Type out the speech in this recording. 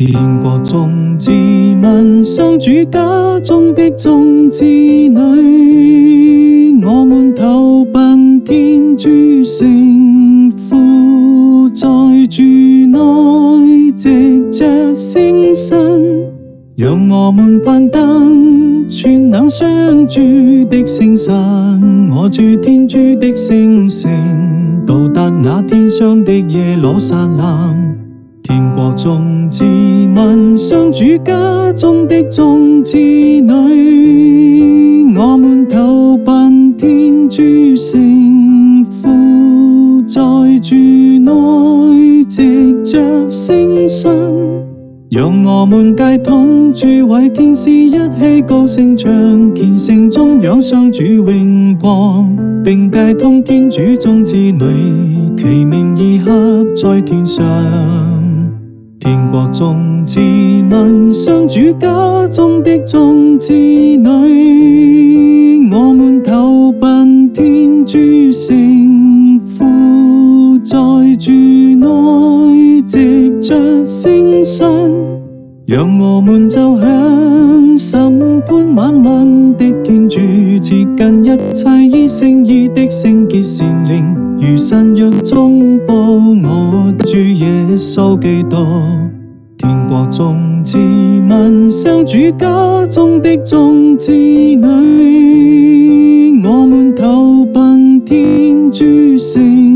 天國眾子民，上主家中的眾子女，我們投奔天主聖父，在主內藉着聖神，讓我們攀登全能上主的聖山，我主天主的聖城，到達那天上的耶路撒冷。天國眾子民，上主家中的眾子女，我們投奔天主聖父，在主內藉着聖神，讓我們皆同諸位天使一起高聲唱，虔誠頌揚上主榮光，並皆同天主眾子女，其名已刻在天上。天國眾子民，上主家中的眾子女，我們投奔天主聖父，在主內藉着聖神，讓我們奏響審判萬民的天主，接近一切以聖義的聖潔善靈，如神約中保我的主耶穌基督。天國眾子民，上主家中的眾子女，我們投奔天主聖